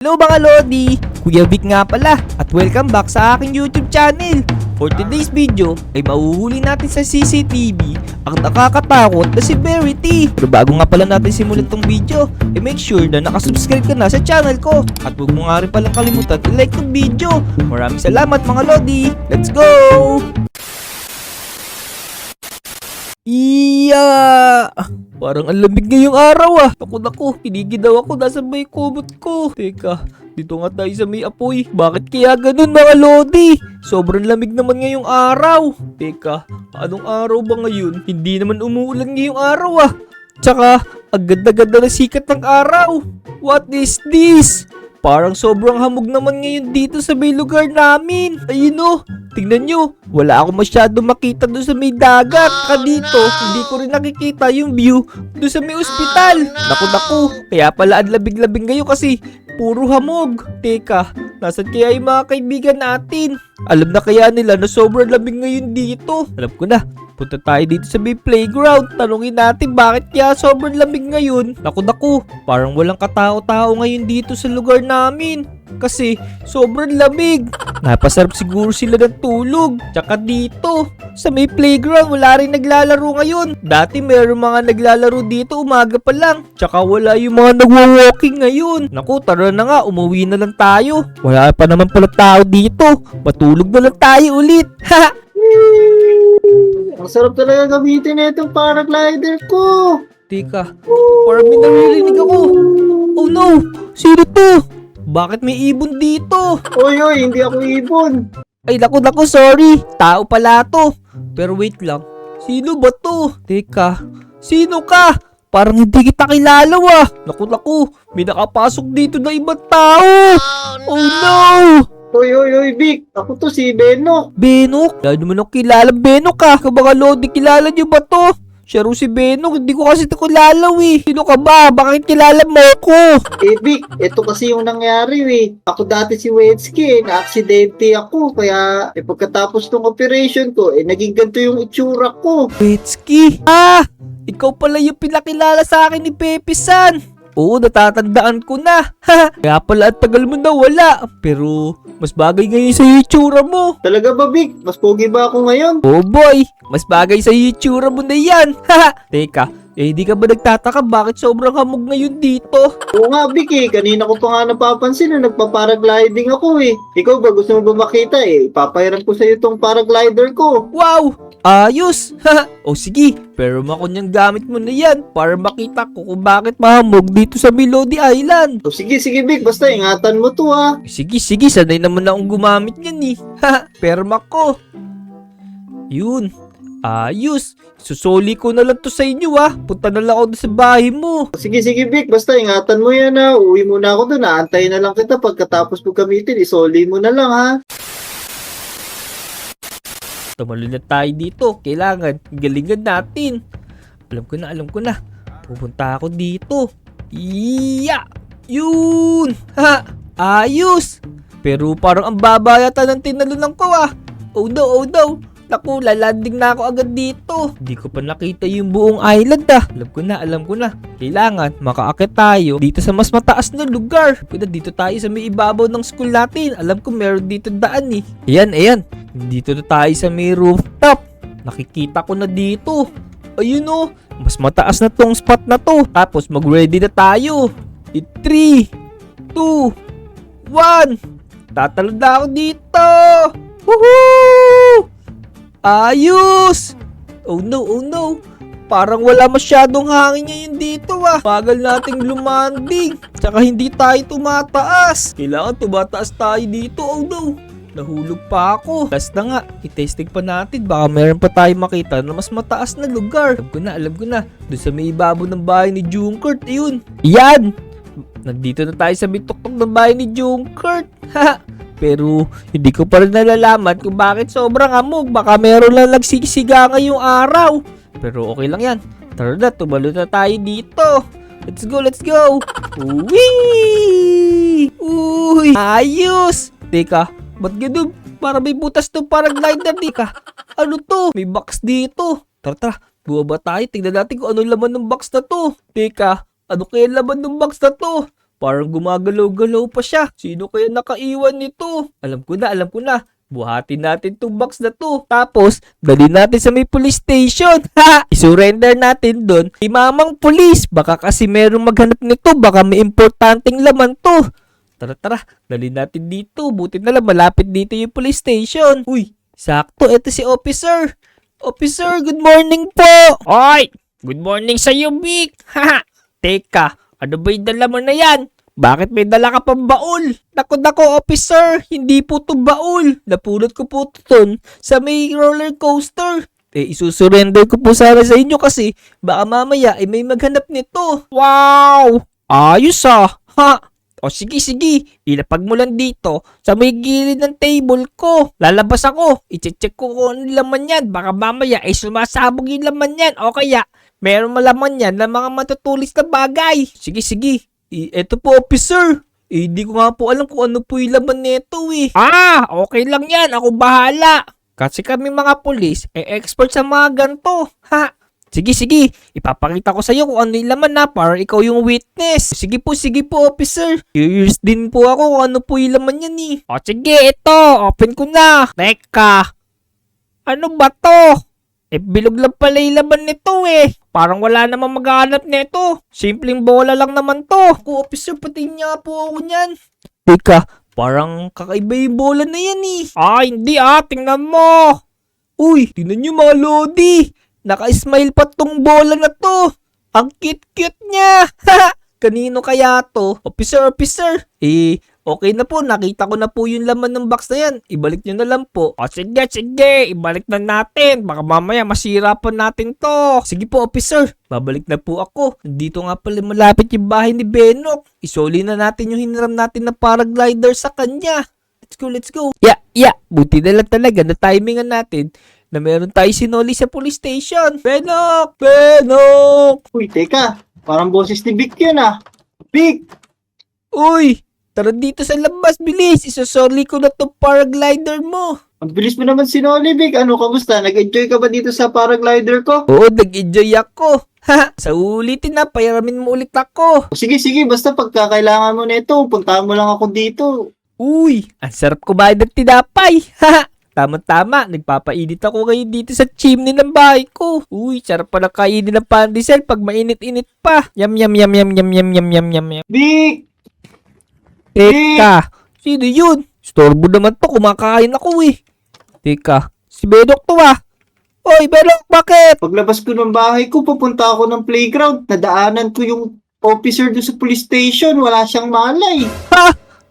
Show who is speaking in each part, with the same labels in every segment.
Speaker 1: Hello mga Lodi! Kuya Vic nga pala at welcome back sa aking YouTube channel. For today's video ay mahuhuli natin sa CCTV ang nakakatakot na si Verity. Pero bago nga pala natin simulan tong video, make sure na nakasubscribe ka na sa channel ko. At huwag mo nga rin palang kalimutan i-like tong video. Maraming salamat mga Lodi! Let's go! Iya! Parang ang lamig ngayong araw ah. Naku, kinigidaw ako. Nasa may kumot ko. Teka, dito nga tayo sa may apoy. Bakit kaya ganun mga Lodi? Sobrang lamig naman ngayong araw. Teka, anong araw ba ngayon? Hindi naman umuulan ngayong araw ah. Tsaka, ang ganda-ganda na sikat ng araw. What is this? Parang sobrang hamog naman ngayon dito sa may lugar namin. Ayun o, tingnan nyo. Wala akong masyado makita doon sa may dagat. Dito, hindi ko rin nakikita yung view doon sa may ospital. Naku, kaya pala ang labig-labig ngayon kasi puro hamog. Teka, nasan kaya yung mga kaibigan natin? Alam na kaya nila na sobrang lamig ngayon dito? Alam ko na. Punta tayo dito sa may playground. Tanungin natin bakit kaya sobrang lamig ngayon. Naku, parang walang katao-tao ngayon dito sa lugar namin. Kasi sobrang lamig. Napasarap siguro sila ng tulog. Tsaka dito, sa may playground wala rin naglalaro ngayon. Dati mayroong mga naglalaro dito umaga pa lang. Tsaka wala yung mga nagwa-walking ngayon. Naku, tara na nga, umuwi na lang tayo. Wala pa naman pala tao dito. Matulog na lang tayo ulit. Ha!
Speaker 2: Ang sarap talaga gamitin na itong paraglider ko.
Speaker 1: Teka, parang may naririnig ako. Oh no! Sino to? Bakit may ibon dito?
Speaker 2: Oy, hindi ako ibon.
Speaker 1: Ay naku, sorry. Tao pala to. Pero wait lang. Sino ba to? Teka, sino ka? Parang hindi kita kilala ah. Naku, may nakapasok dito na ibang tao. Oh no!
Speaker 2: Oy, Vic. Ako to si Benok.
Speaker 1: Benok? Lalo naman ako kilala Benok ah. Mga Lodi, kilala niyo ba to? Siya rin si Benok, hindi ko kasi ito kilala eh. Sino ka ba? Bakit kilala mo ko?
Speaker 2: Vic, ito kasi yung nangyari Ako dati si Wetsky, na-aksidente ako. Kaya pagkatapos ng operation ko, naging ganito yung itsura ko.
Speaker 1: Wetsky? Ah! Ikaw pala yung pinakilala sa akin ni Pepe San. Oo, natatandaan ko na. Kaya pala at tagal mo na wala. Pero, mas bagay ngayon sa itsura mo.
Speaker 2: Talaga ba, Vic? Mas pogi ba ako ngayon?
Speaker 1: Oh boy, mas bagay sa itsura mo na yan. Teka, hindi ka ba nagtataka bakit sobrang hamog ngayon dito?
Speaker 2: Oo nga, Vic Kanina ko pa nga napapansin na nagpa-paragliding ako Ikaw ba gusto mo ba makita Papahiram ko sa'yo itong paraglider ko.
Speaker 1: Wow! Ayos! O sige, pero makunyang gamit mo na yan para makita ko kung bakit mahamog dito sa Melody Island.
Speaker 2: O sige, Vic. Basta ingatan mo to
Speaker 1: Sige, sanay naman akong gumamit yan Pero mako. Yun. Ayos. Susoli ko na lang to sa inyo Punta na lang ako sa bahay mo.
Speaker 2: Sige, Vic. Basta ingatan mo yan Uwi muna ako doon. Aantayin na lang kita pagkatapos mo gamitin. Isoli mo na lang
Speaker 1: Tumalo na tayo dito. Kailangan galingan natin. Alam ko na. Pupunta ako dito. Iya! Yun! Ayos! Pero parang ang baba yata ng tinalunan ko Oh no. Naku, lalanding na ako agad dito. Hindi ko pa nakita yung buong island Alam ko na. Kailangan makaakit tayo dito sa mas mataas na lugar. Dito tayo sa may ibabaw ng school natin. Alam ko meron dito daan Ayan. Dito na tayo sa may rooftop. Nakikita ko na dito. Ayun mas mataas na tong spot na to. Tapos mag-ready na tayo. 3, 2, 1. Tatalon na ako dito. Woohoo! Ayos! Oh no. Parang wala masyadong hangin ngayon dito Bagal nating lumanding. Tsaka hindi tayo tumataas. Kailangan tumataas tayo dito. Oh no. Nahulog pa ako. Last na nga. I-testing pa natin. Baka meron pa tayo makita na mas mataas na lugar. Alam ko na. Doon sa may ibabaw ng bahay ni Junkert. Ayun. Yan! Nandito na tayo sa may tuktok ng bahay ni Junkert. Pero hindi ko pa rin nalalaman kung bakit sobrang hamog. Baka meron lang nagsisiga ngayong araw. Pero okay lang yan. Tara na, tumalo na tayo dito. Let's go. Uy! Ayos! Teka, ba't ganun? Para may butas to paraglider. Teka, ano to? May box dito. Tara. Buwa ba tayo? Tingnan natin kung ano laman ng box na to. Teka, ano kaya laman ng box na to? Parang gumagalaw-galaw pa siya. Sino kaya nakaiwan nito? Alam ko na. Buhatin natin tong box na to. Tapos, dali natin sa may police station. Ha! Isurrender natin doon kay mamang police. Baka kasi merong maghanap nito. Baka may importanteng laman to. Tara. Dali natin dito. Buti na lang malapit dito yung police station. Uy, sakto. Ito si officer. Officer, good morning po. Oy, good morning sa iyo, Vic. Haha. Teka, ano ba yung dala mo na yan? Bakit may dala ka pang baul? Nako, officer, hindi po to baul. Napulot ko po to sa may roller coaster. Isusurrender ko po sana sa inyo kasi baka mamaya may maghanap nito. Wow! Ayos ah! Ha! O sige, ilapag mo lang dito sa may gilid ng table ko. Lalabas ako, i-check ko kung ano laman yan. Baka mamaya sumasabog yung laman yan o kaya meron malaman yan ng mga matutulis na bagay. Sige. Eto po, officer. Hindi ko nga po alam kung ano po yung laman nito eh. Okay lang yan. Ako bahala. Kasi kami mga pulis, expert sa mga ganito. Ha? Sige. Ipapakita ko sa iyo kung ano yung laman na para ikaw yung witness. Sige po, officer. Curious din po ako kung ano po yung laman yan eh. O sige, ito. Open ko na. Teka. Ano ba to? Bilog lang pala yung laman nito eh. Parang wala namang maghanap nito. Simpleng bola lang naman to. Ako, officer, pati niya po ako niyan. Teka, parang kakaiba yung bola na yan eh. Hindi tingnan mo. Uy, tingnan nyo mga lodi. Naka-smile pa tong bola na to. Ang cute niya. Kanino kaya to? Officer. Okay na po. Nakita ko na po yung laman ng box na yan. Ibalik nyo na lang po. O sige. Ibalik na natin. Baka mamaya masira pa natin to. Sige po, officer. Babalik na po ako. Dito nga pala malapit yung bahay ni Benok. Isoli na natin yung hiniram natin na paraglider sa kanya. Let's go. Yeah. Buti na lang talaga na timingan natin na meron tayo sinoli sa police station. Benok!
Speaker 2: Uy, teka. Parang boses ni Vic yun ah. Vic!
Speaker 1: Uy! Tara dito sa labas, bilis! Isosoli ko na tong paraglider mo.
Speaker 2: Ang bilis mo naman sinoli, Vic. Ano, kamusta? Nag-enjoy ka ba dito sa paraglider ko?
Speaker 1: Oo, nag-enjoy ako. Sa ulitin na, payaramin mo ulit ako.
Speaker 2: Sige. Basta pagkakailangan mo nito, puntahan mo lang ako dito.
Speaker 1: Uy, ang sarap kumain ng tinapay. Tama, nagpapainit ako ngayon dito sa chimney ng bahay ko. Uy, sarap pala kainin ng pandesal pag mainit-init pa. Yum.
Speaker 2: Vic!
Speaker 1: Teka, sino yun? Storbo naman to, kumakain ako eh. Teka, si Benok to ah. Oy, Benok, bakit?
Speaker 2: Paglabas ko ng bahay ko, pupunta ako ng playground. Nadaanan ko yung officer doon sa police station. Wala siyang malay.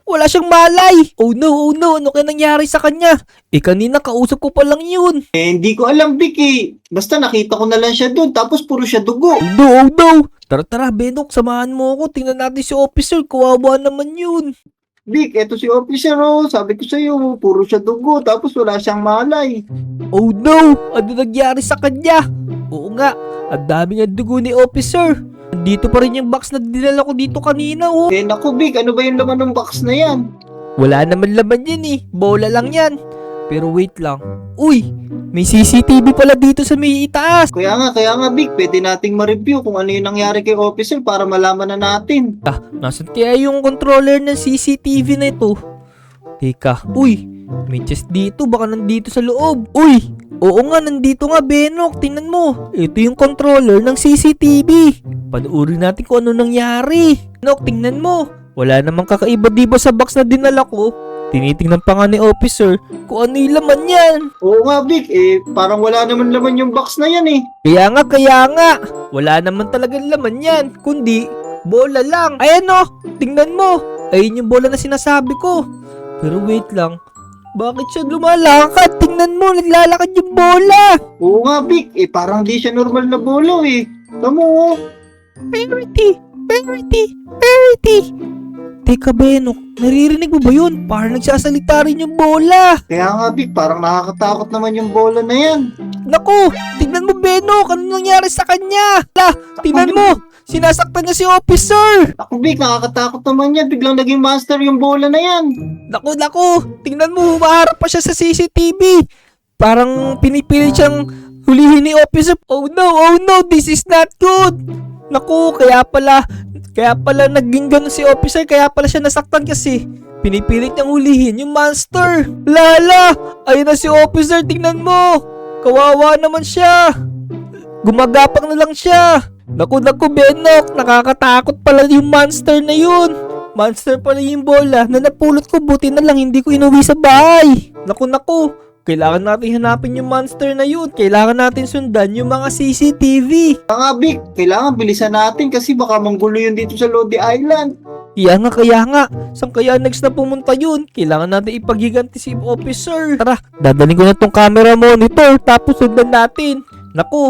Speaker 1: Wala siyang malay. Oh no. Ano kaya nangyari sa kanya? Kanina kausap ko pa lang yun.
Speaker 2: Hindi ko alam, Vic eh. Basta nakita ko na lang siya doon, tapos puro siya dugo.
Speaker 1: Oh no. Tara, Benok, samahan mo ako. Tingnan natin si officer. Kawawa naman yun.
Speaker 2: Vic, eto si officer oh. Sabi ko sa'yo, puro siya dugo, tapos wala siyang malay.
Speaker 1: Oh no. Ano nangyari sa kanya? Oo nga. Ang dami nga dugo ni officer. Dito pa rin yung box na dinala ko dito kanina oh.
Speaker 2: Naku Vic, ano ba yung laman ng box na yan?
Speaker 1: Wala naman laman yan eh. Bola lang yan. Pero wait lang. Uy, may CCTV pala dito sa may itaas.
Speaker 2: Kaya nga Vic, pwede nating ma-review kung ano yung nangyari kay officer para malaman na natin.
Speaker 1: Nasaan kaya yung controller ng CCTV na ito? Teka, uy, may chest dito. Baka nandito sa loob. Uy, oo nga, nandito nga, Benok. Tingnan mo. Ito yung controller ng CCTV. Panoorin natin kung ano nangyari. Benok, tingnan mo. Wala namang kakaiba diba sa box na dinala ko. Tinitingnan pa nga ni officer kung ano yung laman yan.
Speaker 2: Oo nga Vic, parang wala naman laman yung box na yan eh.
Speaker 1: Kaya nga. Wala naman talagang laman yan. Kundi, bola lang. Ayan o, tingnan mo. Ayun yung bola na sinasabi ko. Pero wait lang. Bakit siya lumalakad? Tingnan mo, naglalakad yung bola.
Speaker 2: Oo nga Vic, parang di siya normal na bola eh. Tamo oh.
Speaker 1: Verity. Teka, Benok, naririnig mo ba yun? Parang nagsasalita rin yung bola.
Speaker 2: Kaya nga Vic, parang nakakatakot naman yung bola na yan.
Speaker 1: Naku, tignan mo, Benok, ano nangyari sa kanya? Tignan mo, sinasaktan niya si officer.
Speaker 2: Ako Vic, nakakatakot naman yan. Biglang naging master yung bola na yan.
Speaker 1: Naku, tignan mo, humaharap pa siya sa CCTV. Parang pinipilit siyang hulihin ni officer. Oh no, this is not good. Naku, kaya pala Kaya pala naging ganun si officer, kaya pala siya nasaktan kasi pinipilit niyang hulihin yung monster. Lala! Ayun na si officer, tingnan mo! Kawawa naman siya! Gumagapang na lang siya! Naku, Benok! Nakakatakot pala yung monster na yun! Monster pala yung bola na napulot ko, buti na lang hindi ko inuwi sa bahay! Naku! Kailangan natin hanapin yung monster na yun. Kailangan natin sundan yung mga CCTV.
Speaker 2: Mga Vic, kailangan bilisan natin kasi baka manggulo yun dito sa Lodi Island.
Speaker 1: Kaya nga. Saan kaya next na pumunta yun? Kailangan natin ipaghiganti si officer. Tara, dadalhin ko na tong camera monitor tapos sundan natin. Naku,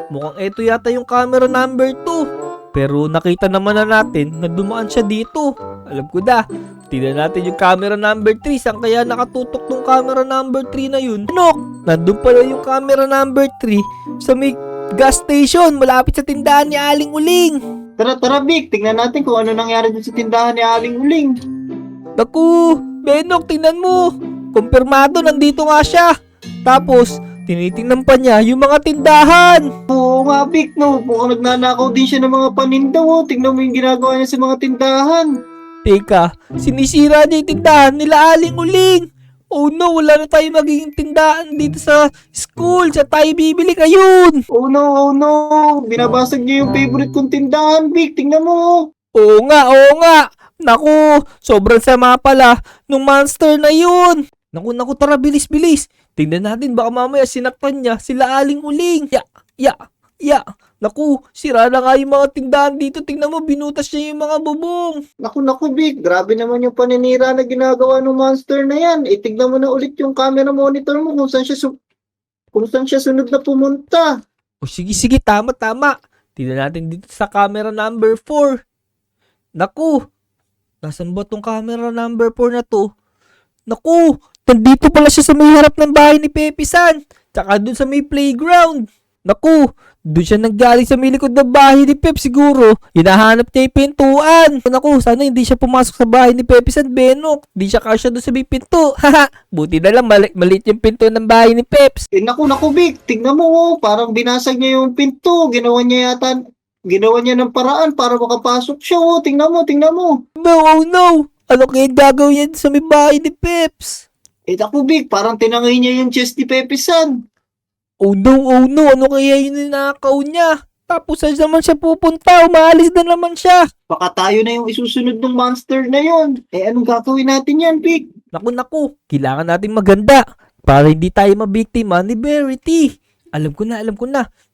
Speaker 1: mukhang eto yata yung camera number 2. Pero nakita naman na natin na dumaan siya dito. Alam ko na. Tignan natin yung camera number 3. Saan kaya nakatutok tong camera number 3 na yun? Ano? Nandun pala yung camera number 3 sa may gas station malapit sa tindahan ni Aling Uling.
Speaker 2: Tara Vic, tingnan natin kung ano nangyari dun sa tindahan ni Aling Uling.
Speaker 1: Naku, Benok, tingnan mo. Kumpirmado, nandito nga siya. Tapos, tinitingnan pa niya yung mga tindahan.
Speaker 2: Oo nga Vic, no, mukhang nagnanakaw din siya ng mga paninda mo. Tingnan mo yung ginagawa niya sa mga tindahan.
Speaker 1: Teka, sinisira niya yung tindahan nila Aling Uling. Oh no, wala na tayo magiging tindahan dito sa school. Sa tayo bibili ngayon.
Speaker 2: Oh no, binabasag niya yung favorite kong tindahan, Vic. Tingnan mo.
Speaker 1: Oo nga. Naku, sobrang sama pala nung monster na yun. Naku, tara, bilis. Tingnan natin, baka mamaya sinaktan niya sila Aling Uling. Ya. Naku, sira na nga yung mga tindahan dito. Tingnan mo, binutas niya yung mga bubong.
Speaker 2: Naku, Vic. Grabe naman yung paninira na ginagawa ng monster na yan. Tignan mo na ulit yung camera monitor mo kung saan siya sunod na pumunta.
Speaker 1: O sige, tama. Tingnan natin dito sa camera number 4. Naku, nasan ba tong camera number 4 na to? Naku, nandito pala siya sa may harap ng bahay ni Pepe San. Tsaka dun sa may playground. Naku, doon siya nanggaling sa may likod ng bahay ni Pep siguro. Hinahanap niya yung pintuan. Naku, sana hindi siya pumasok sa bahay ni Pepe San, Benok. Hindi siya kasya doon sa may pinto. Haha, buti na lang maliit yung pinto ng bahay ni Peps.
Speaker 2: Naku, Vic. Tignan mo, oh, parang binasag niya yung pinto. Ginawa niya ng paraan para makapasok siya. Oh, tingnan mo.
Speaker 1: No. Ano kaya gagawin niya sa may bahay ni Peps?
Speaker 2: Naku, Vic. Parang tinangay niya yung chest ni Pepe San.
Speaker 1: Oh no. Ano kaya yun ninakaw niya? Tapos saan naman siya pupunta? Umaalis na naman siya.
Speaker 2: Baka tayo na yung isusunod ng monster na yon. Anong gagawin natin yan, Vic?
Speaker 1: Naku. Kailangan natin maganda para hindi tayo mabiktima ni Verity. Alam ko na.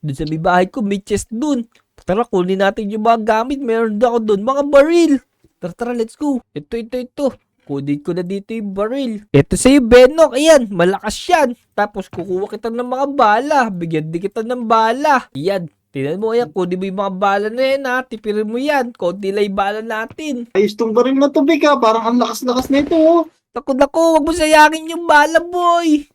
Speaker 1: Doon sa may bahay ko, may chest doon. Tara, kunin natin yung mga gamit. Meron ako doon, mga baril. Tara, let's go. Ito. Kunin ko na dito yung baril. Ito sa'yo, Benok. Ayan, malakas yan. Tapos kukuha kita ng mga bala. Bigyan din kita ng bala. Ayan, tingnan mo yan. Kunin mo yung mga bala na yan, ha. Tipirin mo yan. Konti lang yung bala natin.
Speaker 2: Ayos tong baril na to, Vic, ha. Parang ang lakas-lakas na ito, oh.
Speaker 1: Naku, wag mo sayangin yung bala, boy.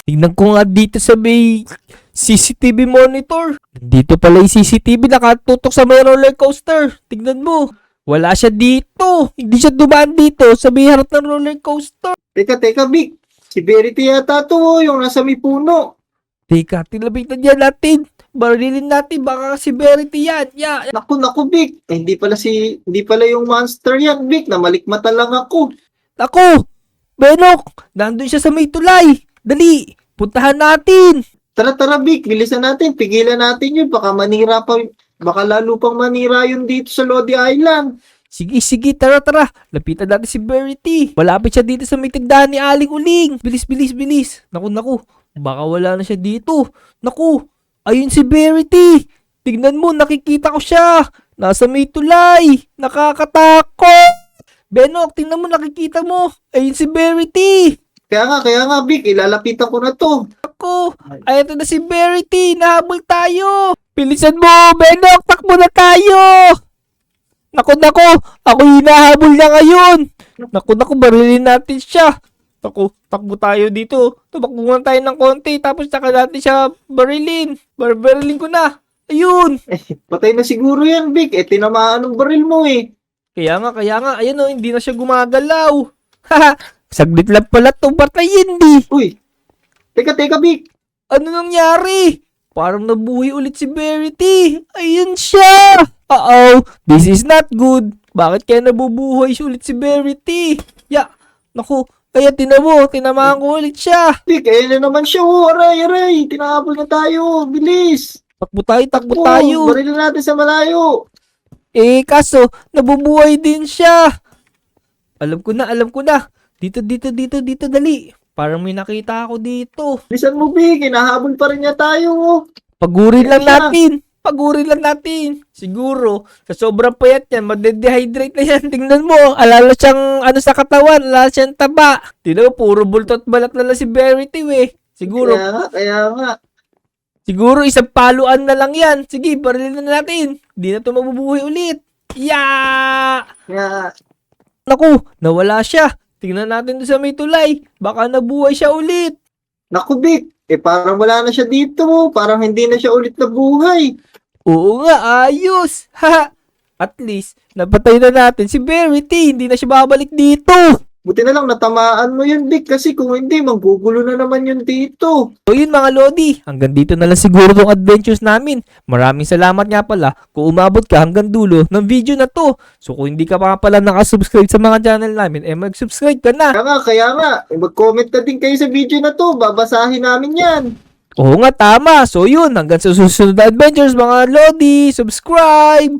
Speaker 1: Tingnan ko nga dito sa may CCTV monitor. Dito pala yung CCTV nakatutok sa may roller coaster. Tingnan mo. Wala siya dito. Hindi siya dumaan dito sa may harap ng roller coaster.
Speaker 2: Teka, Vic. Si Verity yata to, oh, yung nasa may puno.
Speaker 1: Teka, tilabitan yan natin. Barilin natin. Baka si Verity yan. Ya.
Speaker 2: Naku, Vic. Hindi pala yung monster yan, Vic. Namalikmata lang ako.
Speaker 1: Naku! Benok! Nandun siya sa may tulay. Dali! Puntahan natin!
Speaker 2: Tara, Vic. Bilisan natin. Pigilan natin yun. Baka lalo pang manira yun dito sa Lodi Island.
Speaker 1: Sige, tara. Lapitan natin si Verity. Malapit siya dito sa may tindahan ni Aling Uling. Bilis. Naku. Baka wala na siya dito. Naku, ayun si Verity. Tignan mo, nakikita ko siya. Nasa may tulay. Nakakatakot. Benok, tingnan mo, nakikita mo. Ayun si Verity.
Speaker 2: Kaya nga, Vic. Ilalapitan ko na to.
Speaker 1: Naku, ayun na si Verity. Nahabol tayo. Bilisan mo, Benok. Takbo na tayo. Naku. Ako hinahabol niya ngayon. Naku, barilin natin siya. Naku, takbo tayo dito. Tumakbo muna tayo ng konti. Tapos saka natin siya barilin. Barilin ko na. Ayun.
Speaker 2: Patay na siguro yan, Vic. Tinamaan ng baril mo, eh.
Speaker 1: Kaya nga. Ayan o, hindi na siya gumagalaw. Haha, saglit lang pala to. Patayin, di.
Speaker 2: Uy. Teka, Vic.
Speaker 1: Ano nangyari? Parang nabuhay ulit si Verity. Ayun siya. Uh-oh, this is not good. Bakit kaya nabubuhay ulit si Verity? Naku, kaya tinamaan ko ulit siya.
Speaker 2: Vic, ayun na naman siya. Oh, aray. Tinahabol na tayo. Bilis.
Speaker 1: Takbo
Speaker 2: Takbo.
Speaker 1: tayo.
Speaker 2: Barilin natin sa malayo.
Speaker 1: Kaso, nabubuhay din siya. Alam ko na. Dito, dali. Parang may nakita ako dito.
Speaker 2: Bilisan mo, Vic. Hinahabol pa rin niya tayo. Oh.
Speaker 1: Pagurin lang
Speaker 2: Siya.
Speaker 1: natin. Siguro, sa sobrang payat yan, madedehydrate na yan. Tingnan mo, alala siyang ano sa katawan, alala siyang taba. Tingnan mo, puro bulto at balat na lang si Verity, Siguro,
Speaker 2: Kaya nga.
Speaker 1: siguro isang paluan na lang yan. Sige, barilin na natin. Di na ito mabubuhay ulit.
Speaker 2: Kaya,
Speaker 1: Naku, nawala siya. Tingnan natin doon sa may tulay. Baka nabuhay siya ulit.
Speaker 2: naku, Vic. Parang wala na siya dito. Parang hindi na siya ulit nabuhay.
Speaker 1: Oo nga, ayos. At least, napatay na natin si Verity. Hindi na siya babalik dito.
Speaker 2: Buti na lang natamaan mo yun, Vic. Kasi kung hindi, manggugulo na naman yun dito.
Speaker 1: So yun mga Lodi, hanggang dito na lang siguro tong adventures namin. Maraming salamat nga pala kung umabot ka hanggang dulo ng video na to. So kung hindi ka pa pala nakasubscribe sa mga channel namin, mag-subscribe ka na.
Speaker 2: Kaya nga. Mag-comment na din kayo sa video na to. Babasahin namin yan.
Speaker 1: Oo nga, tama. So yun, hanggang sa susunod na adventures mga Lodi, subscribe!